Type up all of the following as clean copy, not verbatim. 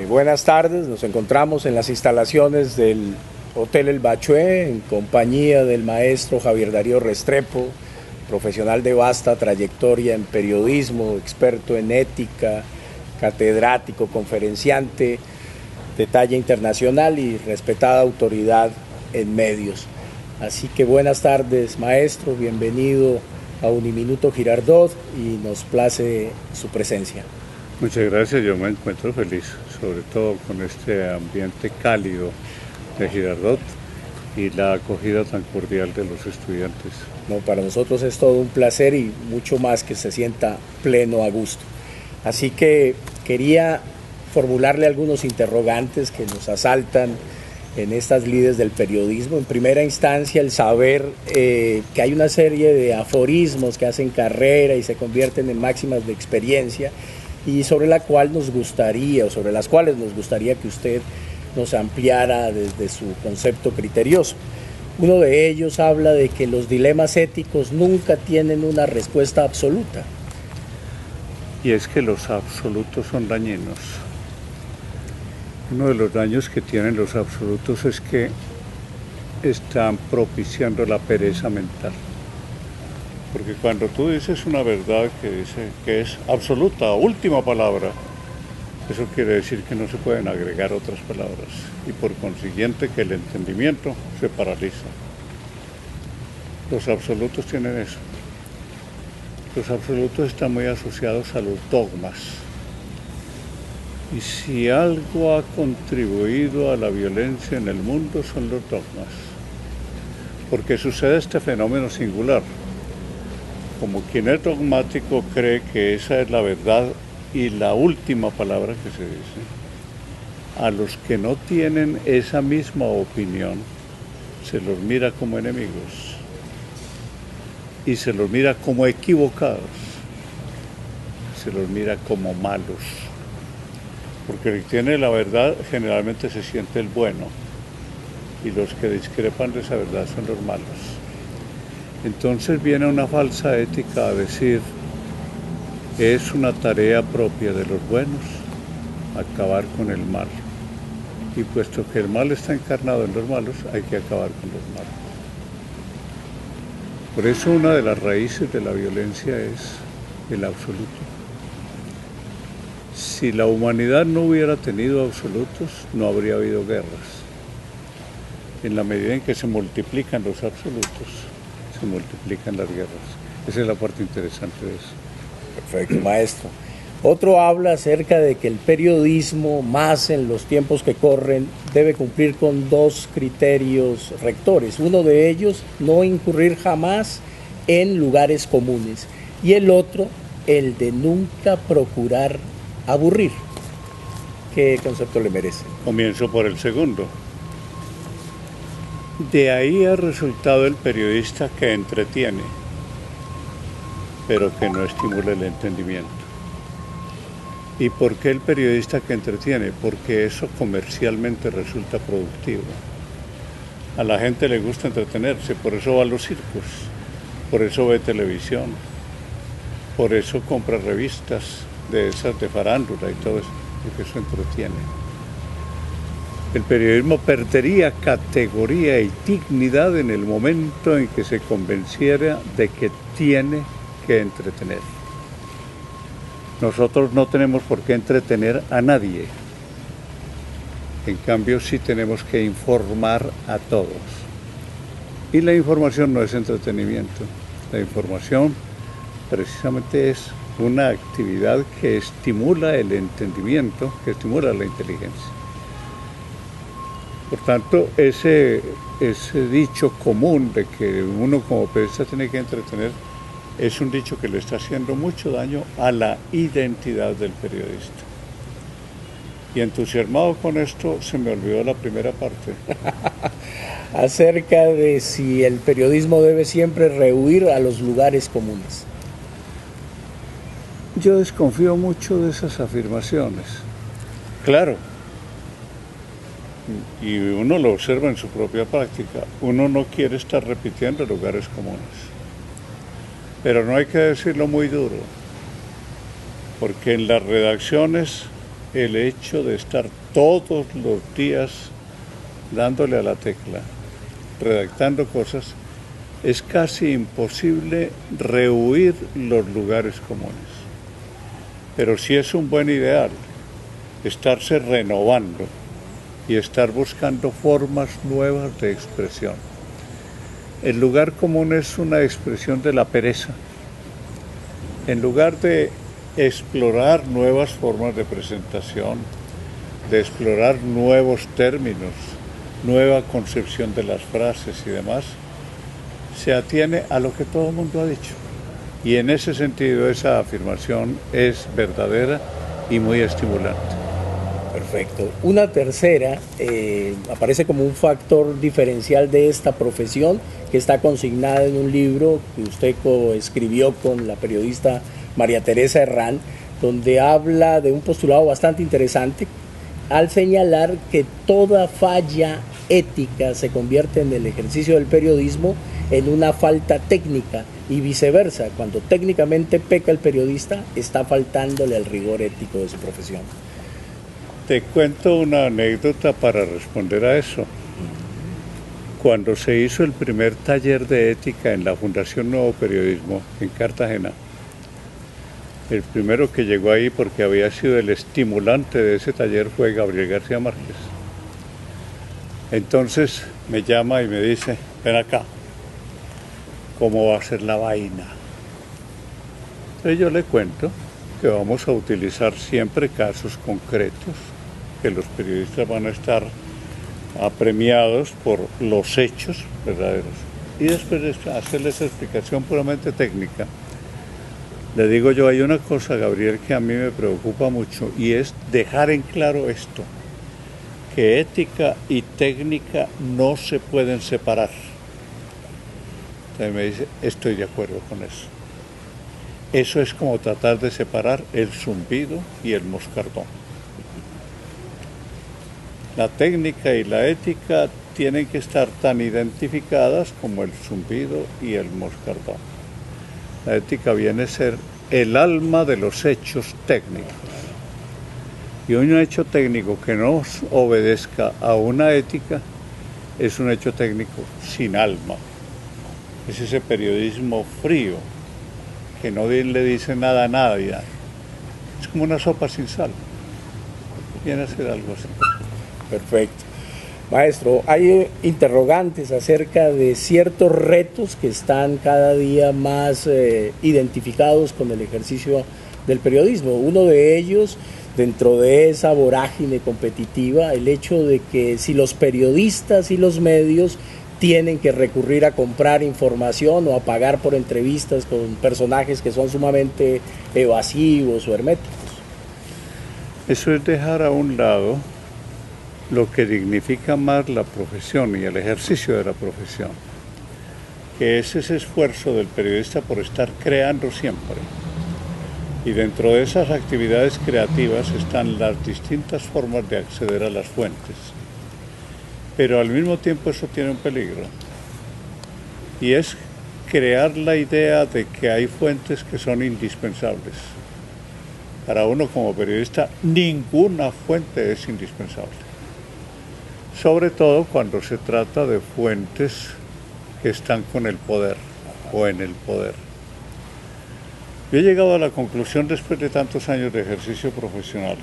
Buenas tardes, nos encontramos en las instalaciones del Hotel El Bachué en compañía del maestro Javier Darío Restrepo, profesional de vasta trayectoria en periodismo, experto en ética, catedrático, conferenciante de talla internacional y respetada autoridad en medios. Así que buenas tardes, maestro, bienvenido a Uniminuto Girardot y nos place su presencia. Muchas gracias, yo me encuentro feliz, sobre todo con este ambiente cálido de Girardot y la acogida tan cordial de los estudiantes. No, para nosotros es todo un placer y mucho más que se sienta pleno a gusto. Así que quería formularle algunos interrogantes que nos asaltan en estas lides del periodismo. En primera instancia, el saber que hay una serie de aforismos que hacen carrera y se convierten en máximas de experiencia y sobre la cual nos gustaría, o sobre las cuales nos gustaría que usted nos ampliara desde su concepto criterioso. Uno de ellos habla de que los dilemas éticos nunca tienen una respuesta absoluta. Y es que los absolutos son dañinos. Uno de los daños que tienen los absolutos es que están propiciando la pereza mental. Porque cuando tú dices una verdad que es absoluta, última palabra, eso quiere decir que no se pueden agregar otras palabras y por consiguiente que el entendimiento se paraliza. Los absolutos tienen eso. Los absolutos están muy asociados a los dogmas. Y si algo ha contribuido a la violencia en el mundo son los dogmas. Porque sucede este fenómeno singular. Como quien es dogmático cree que esa es la verdad y la última palabra que se dice, a los que no tienen esa misma opinión se los mira como enemigos y se los mira como equivocados, se los mira como malos, porque el que tiene la verdad generalmente se siente el bueno y los que discrepan de esa verdad son los malos. Entonces viene una falsa ética a decir, es una tarea propia de los buenos acabar con el mal. Y puesto que el mal está encarnado en los malos, hay que acabar con los malos. Por eso una de las raíces de la violencia es el absoluto. Si la humanidad no hubiera tenido absolutos, no habría habido guerras. En la medida en que se multiplican los absolutos, se multiplican las guerras. Esa es la parte interesante de eso. Perfecto, maestro. Otro habla acerca de que el periodismo, más en los tiempos que corren, debe cumplir con dos criterios rectores. Uno de ellos, no incurrir jamás en lugares comunes. Y el otro, el de nunca procurar aburrir. ¿Qué concepto le merece? Comienzo por el segundo. De ahí ha resultado el periodista que entretiene, pero que no estimula el entendimiento. ¿Y por qué el periodista que entretiene? Porque eso comercialmente resulta productivo. A la gente le gusta entretenerse, por eso va a los circos, por eso ve televisión, por eso compra revistas de esas de farándula y todo eso, porque eso entretiene. El periodismo perdería categoría y dignidad en el momento en que se convenciera de que tiene que entretener. Nosotros no tenemos por qué entretener a nadie. En cambio, sí tenemos que informar a todos. Y la información no es entretenimiento. La información precisamente es una actividad que estimula el entendimiento, que estimula la inteligencia. Por tanto, ese dicho común de que uno como periodista tiene que entretener es un dicho que le está haciendo mucho daño a la identidad del periodista. Y entusiasmado con esto, se me olvidó la primera parte. Acerca de si el periodismo debe siempre rehuir a los lugares comunes. Yo desconfío mucho de esas afirmaciones. Claro, y uno lo observa en su propia práctica, uno no quiere estar repitiendo lugares comunes. Pero no hay que decirlo muy duro, porque en las redacciones el hecho de estar todos los días dándole a la tecla, redactando cosas, es casi imposible rehuir los lugares comunes. Pero sí es un buen ideal estarse renovando y estar buscando formas nuevas de expresión. El lugar común es una expresión de la pereza. En lugar de explorar nuevas formas de presentación, de explorar nuevos términos, nueva concepción de las frases y demás, se atiene a lo que todo el mundo ha dicho. Y en ese sentido esa afirmación es verdadera y muy estimulante. Perfecto. Una tercera aparece como un factor diferencial de esta profesión que está consignada en un libro que usted coescribió con la periodista María Teresa Herrán, donde habla de un postulado bastante interesante al señalar que toda falla ética se convierte en el ejercicio del periodismo en una falta técnica y viceversa. Cuando técnicamente peca el periodista, está faltándole el rigor ético de su profesión. Te cuento una anécdota para responder a eso. Cuando se hizo el primer taller de ética en la Fundación Nuevo Periodismo en Cartagena, el primero que llegó ahí porque había sido el estimulante de ese taller fue Gabriel García Márquez. Entonces me llama y me dice, ven acá, ¿cómo va a ser la vaina? Entonces yo le cuento que vamos a utilizar siempre casos concretos, que los periodistas van a estar apremiados por los hechos verdaderos. Y después de hacerles explicación puramente técnica, le digo yo, hay una cosa, Gabriel, que a mí me preocupa mucho, y es dejar en claro esto, que ética y técnica no se pueden separar. Entonces me dice, estoy de acuerdo con eso. Eso es como tratar de separar el zumbido y el moscardón. La técnica y la ética tienen que estar tan identificadas como el zumbido y el moscardón. La ética viene a ser el alma de los hechos técnicos. Y un hecho técnico que no obedezca a una ética es un hecho técnico sin alma. Es ese periodismo frío que no le dice nada a nadie. Es como una sopa sin sal. Viene a ser algo así. Perfecto. Maestro, hay interrogantes acerca de ciertos retos que están cada día más identificados con el ejercicio del periodismo. Uno de ellos, dentro de esa vorágine competitiva, el hecho de que si los periodistas y los medios tienen que recurrir a comprar información o a pagar por entrevistas con personajes que son sumamente evasivos o herméticos. Eso es dejar a un lado lo que dignifica más la profesión y el ejercicio de la profesión, que es ese esfuerzo del periodista por estar creando siempre. Y dentro de esas actividades creativas están las distintas formas de acceder a las fuentes. Pero al mismo tiempo eso tiene un peligro, y es crear la idea de que hay fuentes que son indispensables. Para uno como periodista, ninguna fuente es indispensable. Sobre todo cuando se trata de fuentes que están con el poder o en el poder. Yo he llegado a la conclusión, después de tantos años de ejercicio profesional,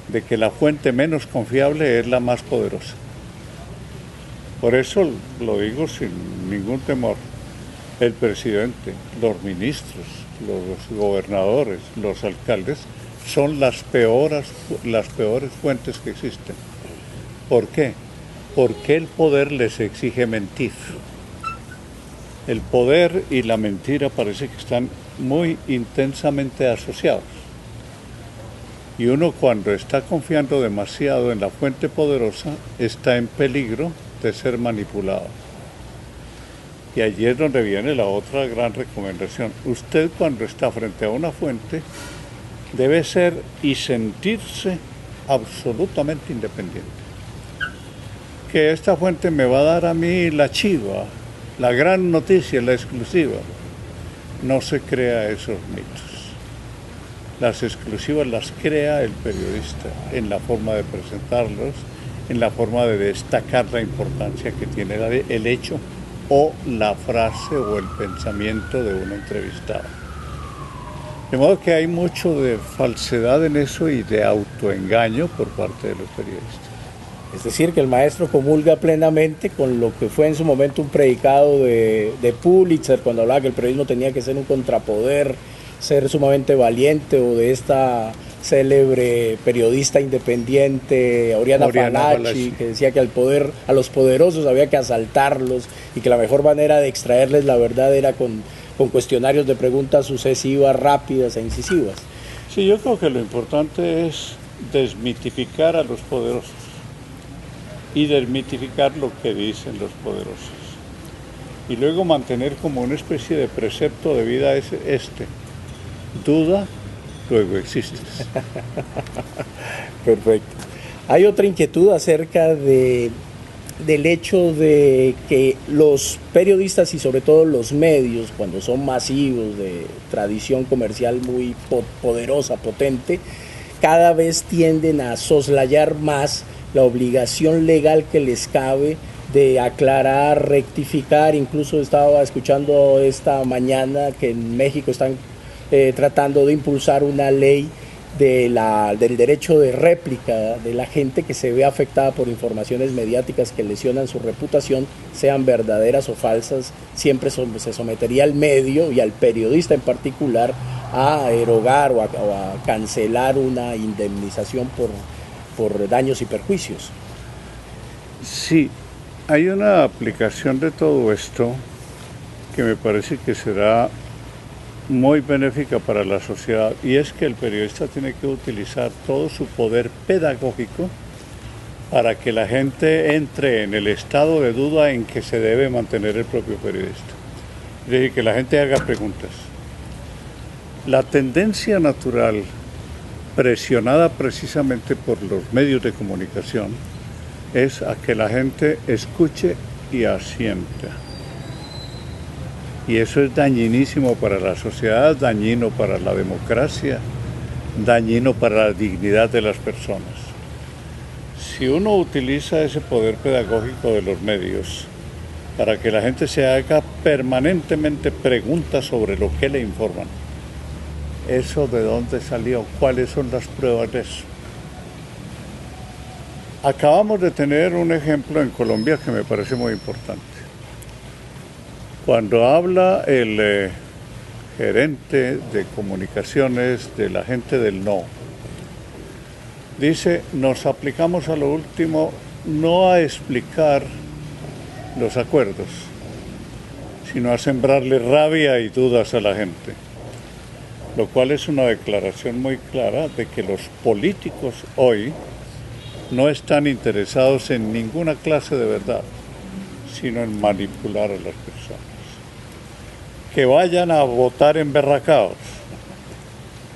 de que la fuente menos confiable es la más poderosa. Por eso lo digo sin ningún temor. El presidente, los ministros, los gobernadores, los alcaldes son las peores fuentes que existen. ¿Por qué? Porque el poder les exige mentir. El poder y la mentira parece que están muy intensamente asociados. Y uno, cuando está confiando demasiado en la fuente poderosa, está en peligro de ser manipulado. Y allí es donde viene la otra gran recomendación. Usted, cuando está frente a una fuente, debe ser y sentirse absolutamente independiente. Que esta fuente me va a dar a mí la chiva, la gran noticia, la exclusiva. No se crea esos mitos. Las exclusivas las crea el periodista en la forma de presentarlos, en la forma de destacar la importancia que tiene el hecho o la frase o el pensamiento de un entrevistado. De modo que hay mucho de falsedad en eso y de autoengaño por parte de los periodistas. Es decir, que el maestro comulga plenamente con lo que fue en su momento un predicado de Pulitzer, cuando hablaba que el periodismo tenía que ser un contrapoder, ser sumamente valiente, o de esta célebre periodista independiente, Oriana Fallaci, que decía que a los poderosos había que asaltarlos y que la mejor manera de extraerles la verdad era con cuestionarios de preguntas sucesivas, rápidas e incisivas. Sí, yo creo que lo importante es desmitificar a los poderosos y desmitificar lo que dicen los poderosos. Y luego mantener como una especie de precepto de vida duda, luego existes. Perfecto. Hay otra inquietud acerca del hecho de que los periodistas y sobre todo los medios, cuando son masivos, de tradición comercial muy poderosa, potente, cada vez tienden a soslayar más la obligación legal que les cabe de aclarar, rectificar. Incluso estaba escuchando esta mañana que en México están tratando de impulsar una ley del derecho de réplica de la gente que se ve afectada por informaciones mediáticas que lesionan su reputación, sean verdaderas o falsas. Siempre se sometería al medio y al periodista en particular a erogar o a cancelar una indemnización por daños y perjuicios. Sí, hay una aplicación de todo esto que me parece que será muy benéfica para la sociedad, y es que el periodista tiene que utilizar todo su poder pedagógico para que la gente entre en el estado de duda en que se debe mantener el propio periodista. Es decir, que la gente haga preguntas. La tendencia natural, presionada precisamente por los medios de comunicación, es a que la gente escuche y asienta. Y eso es dañinísimo para la sociedad, dañino para la democracia, dañino para la dignidad de las personas. Si uno utiliza ese poder pedagógico de los medios para que la gente se haga permanentemente preguntas sobre lo que le informan, ¿eso de dónde salió? ¿Cuáles son las pruebas de eso? Acabamos de tener un ejemplo en Colombia que me parece muy importante. Cuando habla el gerente de comunicaciones de la gente del No, dice, nos aplicamos a lo último no a explicar los acuerdos, sino a sembrarle rabia y dudas a la gente. Lo cual es una declaración muy clara de que los políticos hoy no están interesados en ninguna clase de verdad, sino en manipular a las personas. Que vayan a votar emberracados,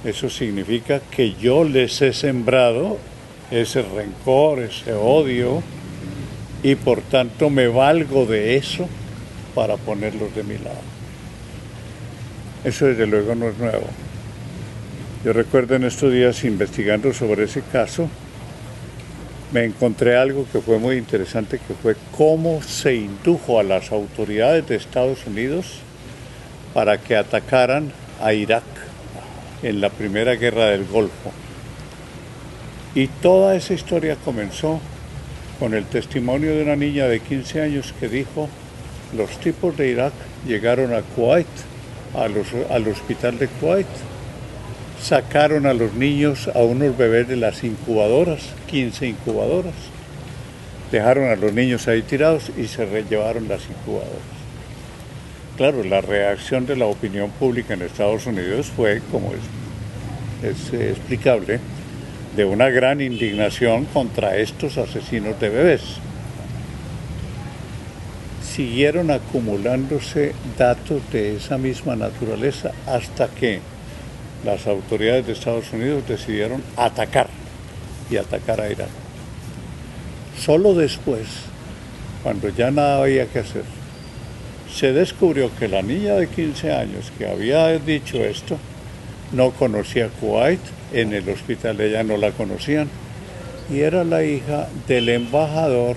eso significa que yo les he sembrado ese rencor, ese odio, y por tanto me valgo de eso para ponerlos de mi lado. Eso desde luego no es nuevo. Yo recuerdo en estos días, investigando sobre ese caso, me encontré algo que fue muy interesante, que fue cómo se indujo a las autoridades de Estados Unidos para que atacaran a Irak en la primera guerra del Golfo. Y toda esa historia comenzó con el testimonio de una niña de 15 años que dijo, los tipos de Irak llegaron a Kuwait, al hospital de Kuwait, sacaron a los niños, a unos bebés de las incubadoras, 15 incubadoras, dejaron a los niños ahí tirados y se llevaron las incubadoras. Claro, la reacción de la opinión pública en Estados Unidos fue, como es explicable, de una gran indignación contra estos asesinos de bebés. Siguieron acumulándose datos de esa misma naturaleza hasta que las autoridades de Estados Unidos decidieron atacar a Irak. Solo después, cuando ya nada había que hacer, se descubrió que la niña de 15 años que había dicho esto no conocía Kuwait, en el hospital ella no la conocían, y era la hija del embajador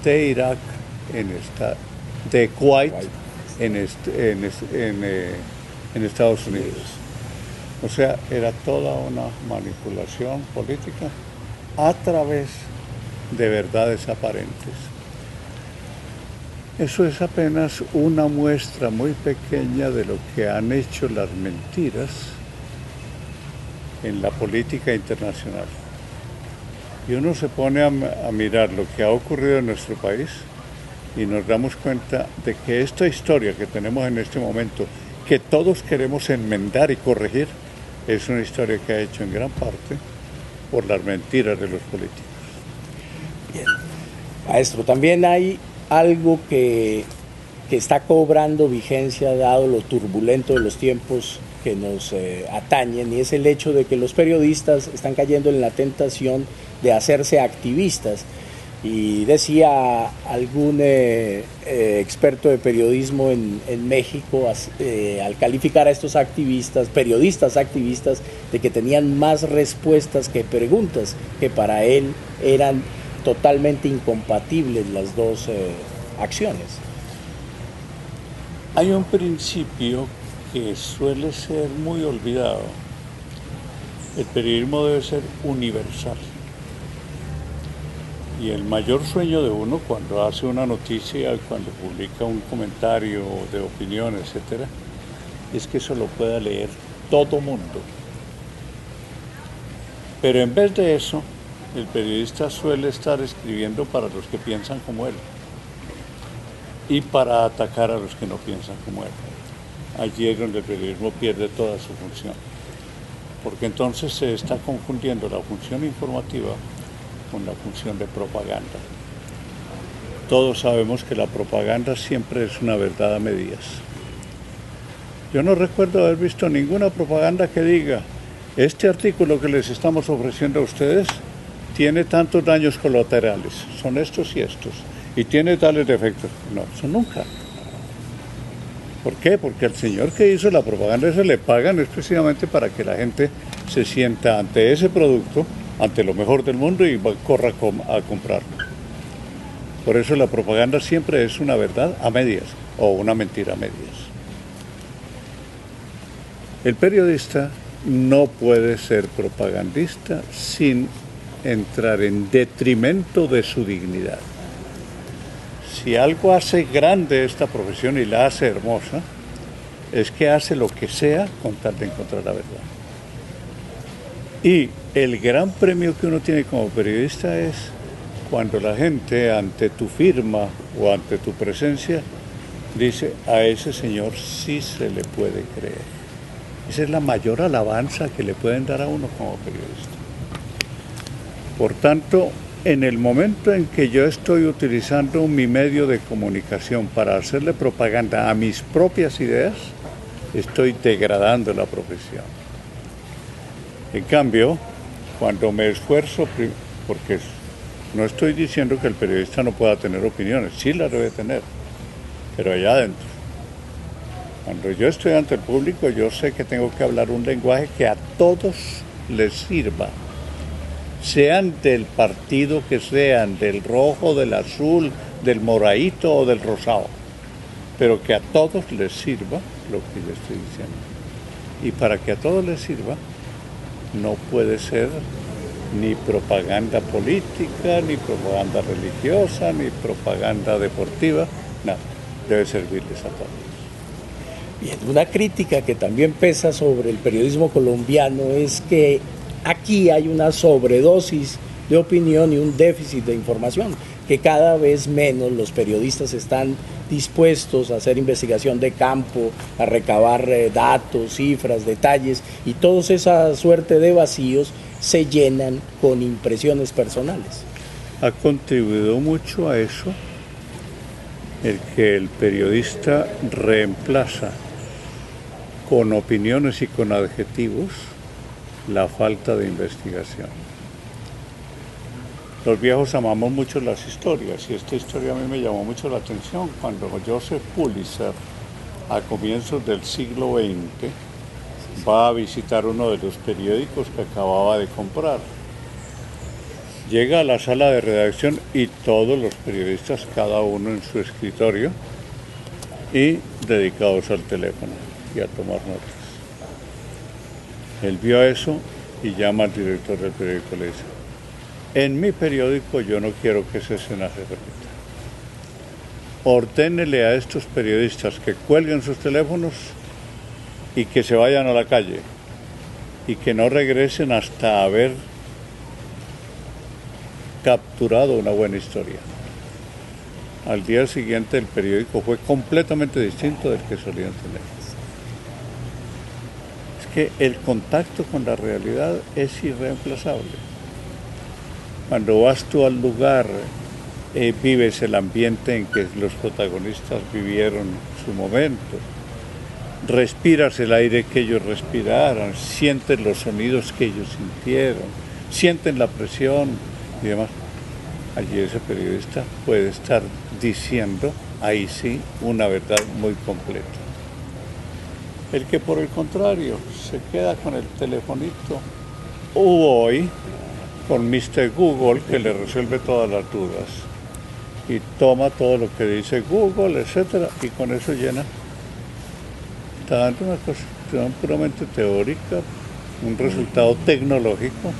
de Irak de Kuwait en Estados Unidos. O sea, era toda una manipulación política a través de verdades aparentes. Eso es apenas una muestra muy pequeña de lo que han hecho las mentiras en la política internacional. Y uno se pone a mirar lo que ha ocurrido en nuestro país y nos damos cuenta de que esta historia que tenemos en este momento, que todos queremos enmendar y corregir, es una historia que ha hecho en gran parte por las mentiras de los políticos. Bien. Maestro, también hay algo que está cobrando vigencia dado lo turbulento de los tiempos que nos atañen, y es el hecho de que los periodistas están cayendo en la tentación de hacerse activistas. Y decía algún experto de periodismo en México, al calificar a estos periodistas activistas, de que tenían más respuestas que preguntas, que para él eran totalmente incompatibles las dos acciones. Hay un principio que suele ser muy olvidado. El periodismo debe ser universal. Y el mayor sueño de uno cuando hace una noticia, cuando publica un comentario de opinión, etc., es que eso lo pueda leer todo mundo. Pero en vez de eso, el periodista suele estar escribiendo para los que piensan como él y para atacar a los que no piensan como él. Allí es donde el periodismo pierde toda su función, porque entonces se está confundiendo la función informativa con la función de propaganda. Todos sabemos que la propaganda siempre es una verdad a medias. Yo no recuerdo haber visto ninguna propaganda que diga: este artículo que les estamos ofreciendo a ustedes tiene tantos daños colaterales, son estos y estos, y tiene tales defectos. No, eso nunca. ¿Por qué? Porque al señor que hizo la propaganda se le pagan específicamente para que la gente se sienta ante ese producto, ante lo mejor del mundo, y corra a comprarlo. Por eso la propaganda siempre es una verdad a medias o una mentira a medias. El periodista no puede ser propagandista sin entrar en detrimento de su dignidad. Si algo hace grande esta profesión y la hace hermosa, es que hace lo que sea con tal de encontrar la verdad. Y el gran premio que uno tiene como periodista es cuando la gente, ante tu firma o ante tu presencia, dice: a ese señor sí se le puede creer. Esa es la mayor alabanza que le pueden dar a uno como periodista. Por tanto, en el momento en que yo estoy utilizando mi medio de comunicación para hacerle propaganda a mis propias ideas, estoy degradando la profesión. En cambio, cuando me esfuerzo, porque no estoy diciendo que el periodista no pueda tener opiniones, sí las debe tener, pero allá adentro. Cuando yo estoy ante el público, yo sé que tengo que hablar un lenguaje que a todos les sirva, sean del partido que sean, del rojo, del azul, del moradito o del rosado, pero que a todos les sirva lo que yo estoy diciendo. Y para que a todos les sirva, no puede ser ni propaganda política, ni propaganda religiosa, ni propaganda deportiva, nada, debe servirles a todos. Bien, una crítica que también pesa sobre el periodismo colombiano es que aquí hay una sobredosis de opinión y un déficit de información, que cada vez menos los periodistas están dispuestos a hacer investigación de campo, a recabar datos, cifras, detalles, y toda esa suerte de vacíos se llenan con impresiones personales. Ha contribuido mucho a eso el que el periodista reemplaza con opiniones y con adjetivos la falta de investigación. Los viejos amamos mucho las historias, y esta historia a mí me llamó mucho la atención cuando Joseph Pulitzer, a comienzos del siglo XX, va a visitar uno de los periódicos que acababa de comprar. Llega a la sala de redacción y todos los periodistas, cada uno en su escritorio y dedicados al teléfono y a tomar notas. Él vio eso y llama al director del periódico y le dice: en mi periódico yo no quiero que esa escena se repita. Ordénele a estos periodistas que cuelguen sus teléfonos y que se vayan a la calle y que no regresen hasta haber capturado una buena historia. Al día siguiente el periódico fue completamente distinto del que solían tener. Es que el contacto con la realidad es irreemplazable. Cuando vas tú al lugar, vives el ambiente en que los protagonistas vivieron su momento, respiras el aire que ellos respiraron, sientes los sonidos que ellos sintieron, sienten la presión y demás. Allí ese periodista puede estar diciendo, ahí sí, una verdad muy completa. El que por el contrario se queda con el telefonito, o hoy con Mr. Google, que le resuelve todas las dudas y toma todo lo que dice Google, etcétera, y con eso llena. Está dando una cuestión puramente teórica, un resultado tecnológico,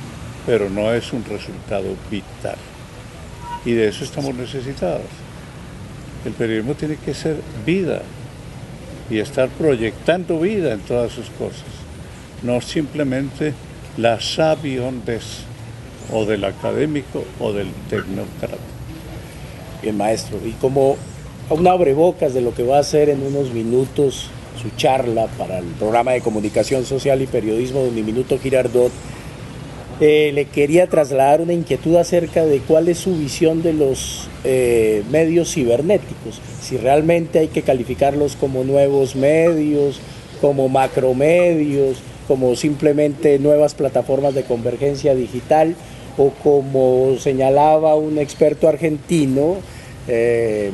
pero no es un resultado vital. Y de eso estamos necesitados. El periodismo tiene que ser vida y estar proyectando vida en todas sus cosas, no simplemente la sabiondez o del académico o del tecnócrata. Bien, maestro, y como un abrebocas de lo que va a ser en unos minutos su charla para el programa de comunicación social y periodismo de Uniminuto Girardot, le quería trasladar una inquietud acerca de cuál es su visión de los medios cibernéticos, si realmente hay que calificarlos como nuevos medios, como macromedios, como simplemente nuevas plataformas de convergencia digital, o como señalaba un experto argentino de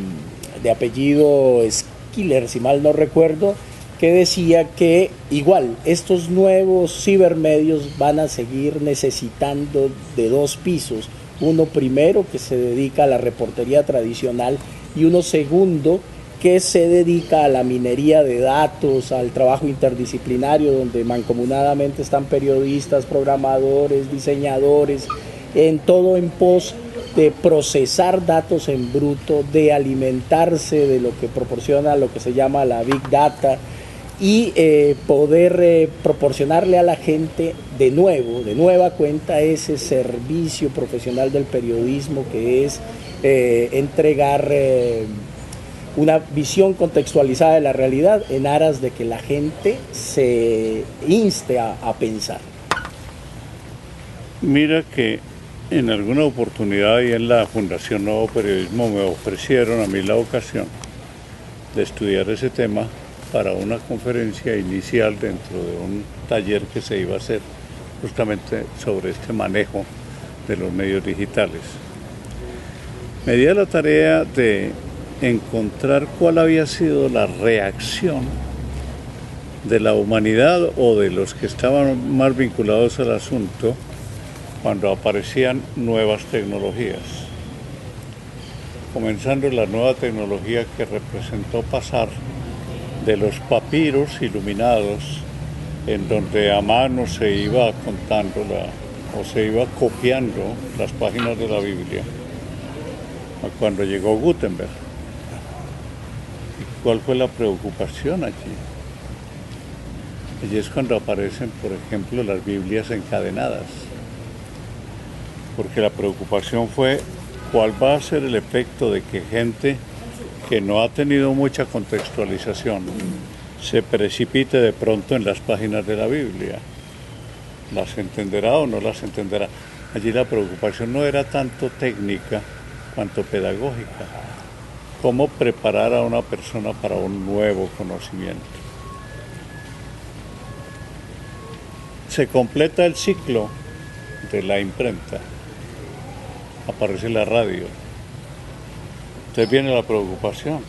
apellido Skiller, si mal no recuerdo, que decía que igual estos nuevos cibermedios van a seguir necesitando de dos pisos, uno primero que se dedica a la reportería tradicional y uno segundo que se dedica a la minería de datos, al trabajo interdisciplinario donde mancomunadamente están periodistas, programadores, diseñadores, en todo en pos de procesar datos en bruto, de alimentarse de lo que proporciona lo que se llama la Big Data, y poder proporcionarle a la gente de nueva cuenta ese servicio profesional del periodismo que es entregar una visión contextualizada de la realidad en aras de que la gente se inste a pensar. Mira que en alguna oportunidad y en la Fundación Nuevo Periodismo me ofrecieron a mí la ocasión de estudiar ese tema para una conferencia inicial dentro de un taller que se iba a hacer justamente sobre este manejo de los medios digitales. Me di a la tarea de encontrar cuál había sido la reacción de la humanidad o de los que estaban más vinculados al asunto cuando aparecían nuevas tecnologías. Comenzando la nueva tecnología que representó pasar de los papiros iluminados, en donde a mano se iba contando o se iba copiando las páginas de la Biblia, a cuando llegó Gutenberg. ¿Y cuál fue la preocupación allí? Allí es cuando aparecen, por ejemplo, las Biblias encadenadas, porque la preocupación fue cuál va a ser el efecto de que gente que no ha tenido mucha contextualización se precipite de pronto en las páginas de la Biblia. ¿Las entenderá o no las entenderá? Allí la preocupación no era tanto técnica cuanto pedagógica. ¿Cómo preparar a una persona para un nuevo conocimiento? Se completa el ciclo de la imprenta. Aparece la radio. Entonces viene la preocupación.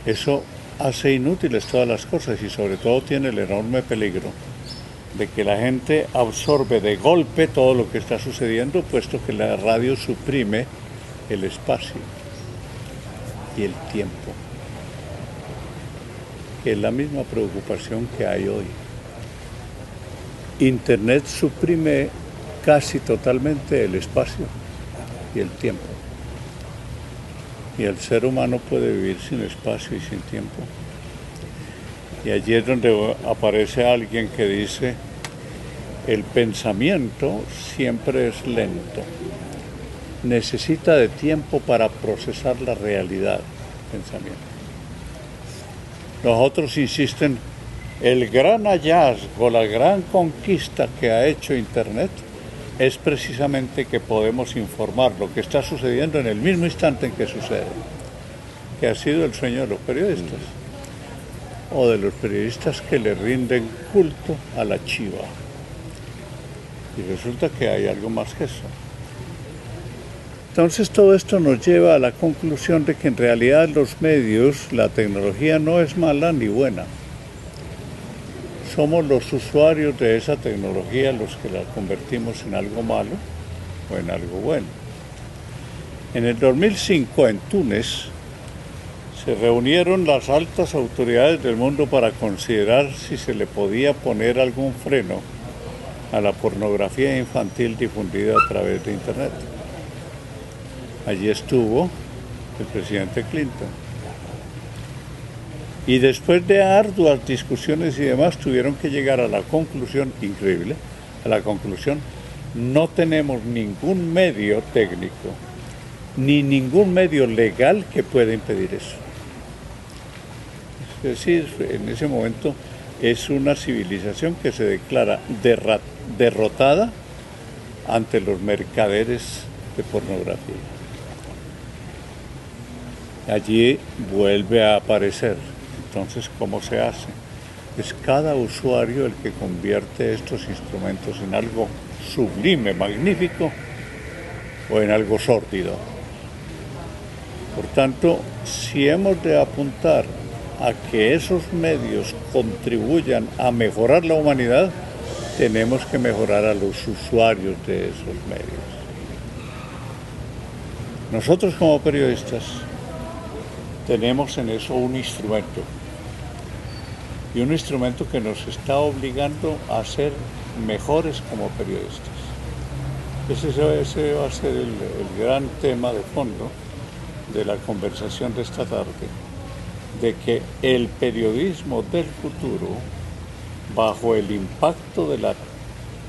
Eso hace inútiles todas las cosas y sobre todo tiene el enorme peligro de que la gente absorbe de golpe todo lo que está sucediendo, puesto que la radio suprime el espacio y el tiempo, que es la misma preocupación que hay hoy. Internet suprime casi totalmente el espacio y el tiempo. Y el ser humano puede vivir sin espacio y sin tiempo. Y allí es donde aparece alguien que dice, el pensamiento siempre es lento. Necesita de tiempo para procesar la realidad del pensamiento. Los otros insisten, el gran hallazgo, la gran conquista que ha hecho Internet es precisamente que podemos informar lo que está sucediendo en el mismo instante en que sucede, que ha sido el sueño de los periodistas, o de los periodistas que le rinden culto a la chiva. Y resulta que hay algo más que eso. Entonces todo esto nos lleva a la conclusión de que en realidad los medios, la tecnología no es mala ni buena. Somos los usuarios de esa tecnología los que la convertimos en algo malo o en algo bueno. En el 2005 en Túnez se reunieron las altas autoridades del mundo para considerar si se le podía poner algún freno a la pornografía infantil difundida a través de Internet. Allí estuvo el presidente Clinton. Y después de arduas discusiones y demás, tuvieron que llegar a la conclusión, increíble, a la conclusión, no tenemos ningún medio técnico, ni ningún medio legal que pueda impedir eso. Es decir, en ese momento es una civilización que se declara derrotada ante los mercaderes de pornografía. Allí vuelve a aparecer. Entonces, ¿cómo se hace? Es cada usuario el que convierte estos instrumentos en algo sublime, magnífico, o en algo sórdido. Por tanto, si hemos de apuntar a que esos medios contribuyan a mejorar la humanidad, tenemos que mejorar a los usuarios de esos medios. Nosotros como periodistas tenemos en eso un instrumento, y un instrumento que nos está obligando a ser mejores como periodistas. Ese va a ser el gran tema de fondo de la conversación de esta tarde, de que el periodismo del futuro, bajo el impacto de la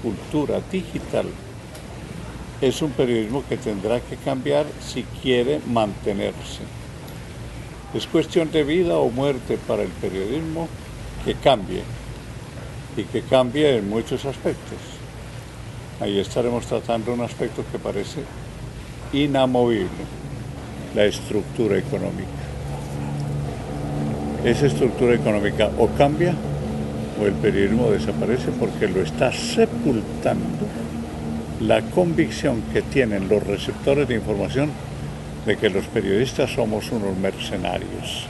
cultura digital, es un periodismo que tendrá que cambiar si quiere mantenerse. Es cuestión de vida o muerte para el periodismo que cambie, y que cambie en muchos aspectos. Ahí estaremos tratando un aspecto que parece inamovible, la estructura económica. Esa estructura económica o cambia o el periodismo desaparece, porque lo está sepultando la convicción que tienen los receptores de información de que los periodistas somos unos mercenarios.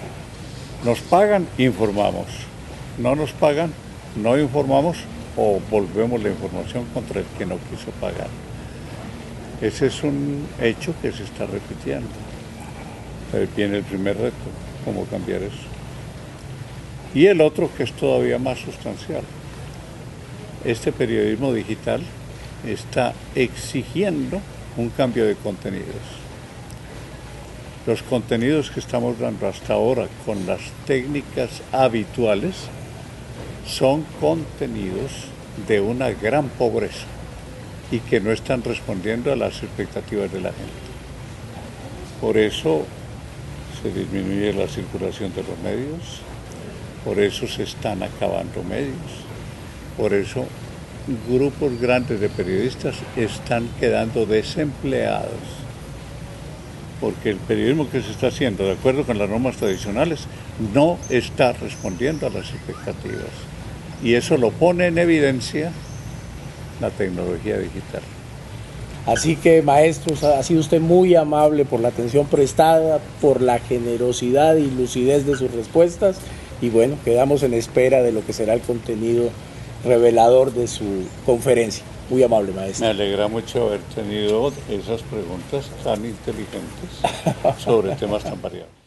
Nos pagan, informamos. No nos pagan, no informamos o volvemos la información contra el que no quiso pagar. Ese es un hecho que se está repitiendo. Ahí viene el primer reto, cómo cambiar eso. Y el otro, que es todavía más sustancial. Este periodismo digital está exigiendo un cambio de contenidos. Los contenidos que estamos dando hasta ahora con las técnicas habituales son contenidos de una gran pobreza y que no están respondiendo a las expectativas de la gente. Por eso se disminuye la circulación de los medios, por eso se están acabando medios, por eso grupos grandes de periodistas están quedando desempleados, porque el periodismo que se está haciendo de acuerdo con las normas tradicionales no está respondiendo a las expectativas. Y eso lo pone en evidencia la tecnología digital. Así que, maestros, ha sido usted muy amable por la atención prestada, por la generosidad y lucidez de sus respuestas, y bueno, quedamos en espera de lo que será el contenido revelador de su conferencia. Muy amable, maestro. Me alegra mucho haber tenido esas preguntas tan inteligentes sobre temas tan variados.